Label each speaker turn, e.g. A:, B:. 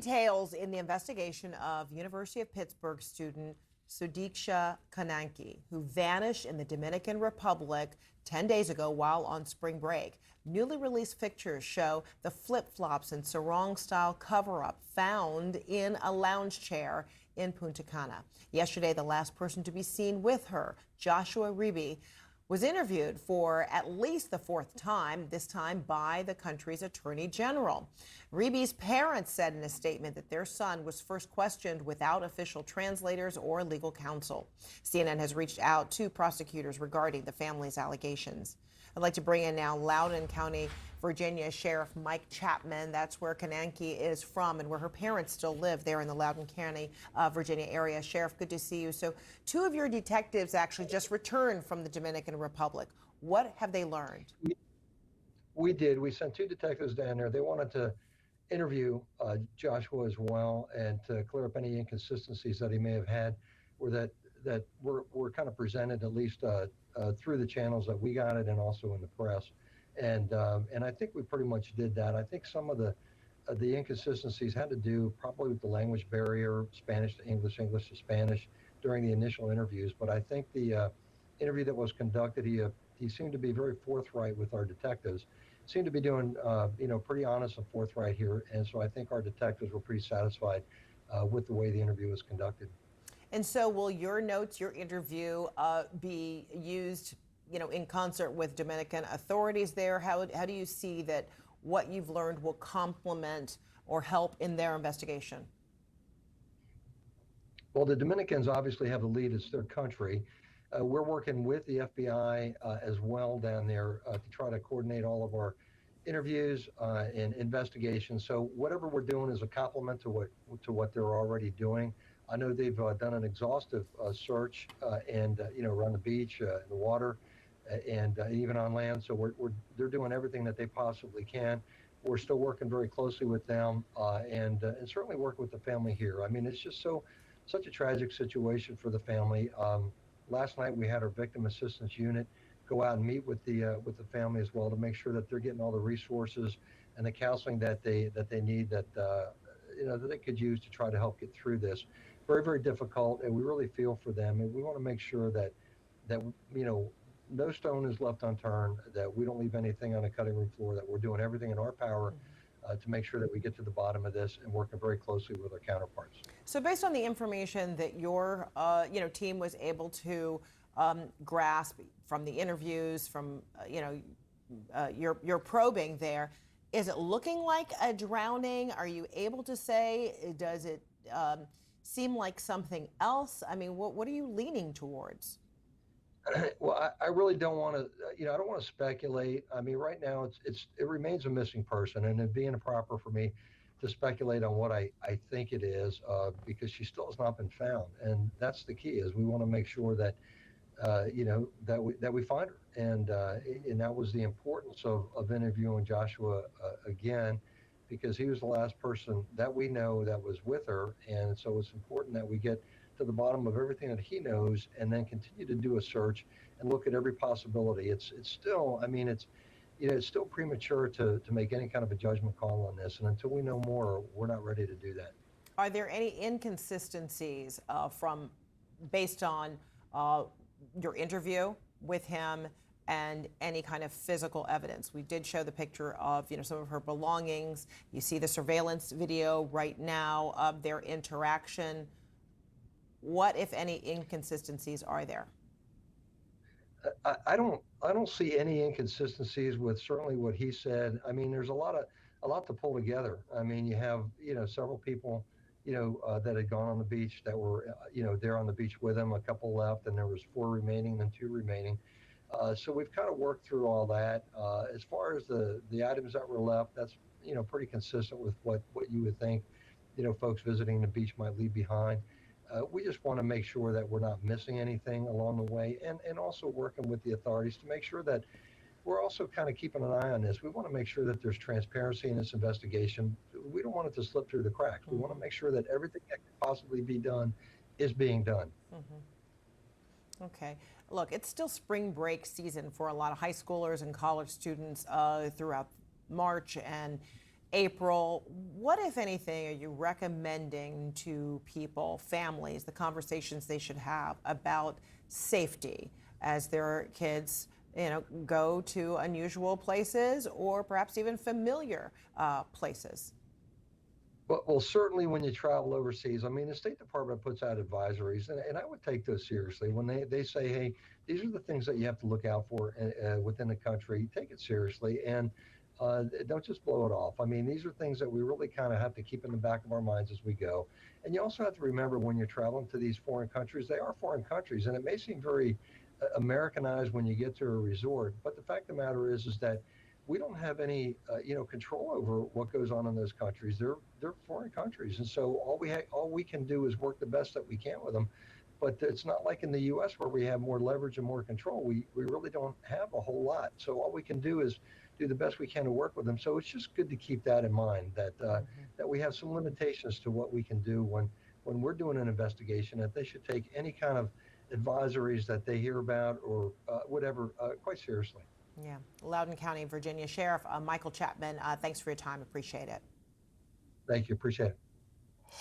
A: details in the investigation of University of Pittsburgh student Sudiksha Konanki, who vanished in the Dominican Republic 10 days ago while on spring break. Newly released pictures show the flip-flops and sarong-style cover-up found in a lounge chair in Punta Cana. Yesterday, the last person to be seen with her, Joshua Riibe, was interviewed for at least the fourth time, this time by the country's attorney general. Riibe's parents said in a statement that their son was first questioned without official translators or legal counsel. CNN has reached out to prosecutors regarding the family's allegations. I'd like to bring in now Loudoun County Virginia Sheriff Mike Chapman. That's where Konanki is from and where her parents still live, there in the Loudoun County, Virginia area. Sheriff, good to see you. So two of your detectives actually just returned from the Dominican Republic. What have they learned?
B: We did. We sent two detectives down there. They wanted to interview Joshua as well and to clear up any inconsistencies that he may have had, or that were kind of presented at least through the channels that we got it and also in the press. And I think we pretty much did that. I think some of the inconsistencies had to do probably with the language barrier, Spanish to English, English to Spanish, during the initial interviews. But I think the interview that was conducted, he seemed to be very forthright with our detectives. Seemed to be doing pretty honest and forthright here. And so I think our detectives were pretty satisfied with the way the interview was conducted.
A: And so will your notes, your interview, be used, in concert with Dominican authorities there? How do you see that what you've learned will complement or help in their investigation?
B: Well, the Dominicans obviously have the lead. It's their country. We're working with the FBI as well down there to try to coordinate all of our interviews and investigations. So whatever we're doing is a complement to what they're already doing. I know they've done an exhaustive search and around the beach, in the water, and even on land. So they're doing everything that they possibly can. We're still working very closely with them and certainly working with the family here. I mean, it's just such a tragic situation for the family. Last night we had our victim assistance unit go out and meet with the family as well to make sure that they're getting all the resources and the counseling that they need, that they could use to try to help get through this. Very, very difficult, and we really feel for them, and we want to make sure that no stone is left unturned, that we don't leave anything on the cutting room floor, that we're doing everything in our power to make sure that we get to the bottom of this and working very closely with our counterparts.
A: So based on the information that your team was able to grasp from the interviews, from your probing there, is it looking like a drowning? Are you able to say, does it seem like something else? I mean, what are you leaning towards?
B: Well, I really don't want to, I don't want to speculate. I mean, right now it remains a missing person, and it'd be improper for me to speculate on what I think it is because she still has not been found. And that's the key, is we want to make sure that, that we find her. And that was the importance of interviewing Joshua again, because he was the last person that we know that was with her. And so it's important that we get to the bottom of everything that he knows and then continue to do a search and look at every possibility. It's still, I mean, it's still premature to make any kind of a judgment call on this. And until we know more, we're not ready to do that.
A: Are there any inconsistencies based on your interview with him and any kind of physical evidence? We did show the picture of, some of her belongings. You see the surveillance video right now of their interaction. What, if any, inconsistencies are there?
B: I don't see any inconsistencies with certainly what he said. I mean, there's a lot to pull together. I mean, you have several people that had gone on the beach that were there on the beach with him. A couple left, and there was 4 remaining, then 2 remaining. So we've kind of worked through all that. As far as the items that were left, that's pretty consistent with what you would think folks visiting the beach might leave behind. We just want to make sure that we're not missing anything along the way, and also working with the authorities to make sure that we're also kind of keeping an eye on this. We want to make sure that there's transparency in this investigation. We don't want it to slip through the cracks. We want to make sure that everything that can possibly be done is being done.
A: Okay. Look, it's still spring break season for a lot of high schoolers and college students throughout March and April, what, if anything, are you recommending to people, families, the conversations they should have about safety as their kids, go to unusual places or perhaps even familiar places?
B: Well, certainly when you travel overseas, I mean, the State Department puts out advisories, and I would take those seriously. When they say, hey, these are the things that you have to look out for within the country, take it seriously and don't just blow it off. I mean, these are things that we really kind of have to keep in the back of our minds as we go. And you also have to remember when you're traveling to these foreign countries, they are foreign countries, and it may seem very Americanized when you get to a resort. But the fact of the matter is that we don't have any control over what goes on in those countries. They're foreign countries, and so all we can do is work the best that we can with them. But it's not like in the U.S. where we have more leverage and more control. We really don't have a whole lot. So all we can do is do the best we can to work with them. So it's just good to keep that in mind that we have some limitations to what we can do when we're doing an investigation. That they should take any kind of advisories that they hear about or whatever quite seriously.
A: Yeah. Loudoun County, Virginia Sheriff Michael Chapman, thanks for your time. Appreciate it.
B: Thank you. Appreciate it.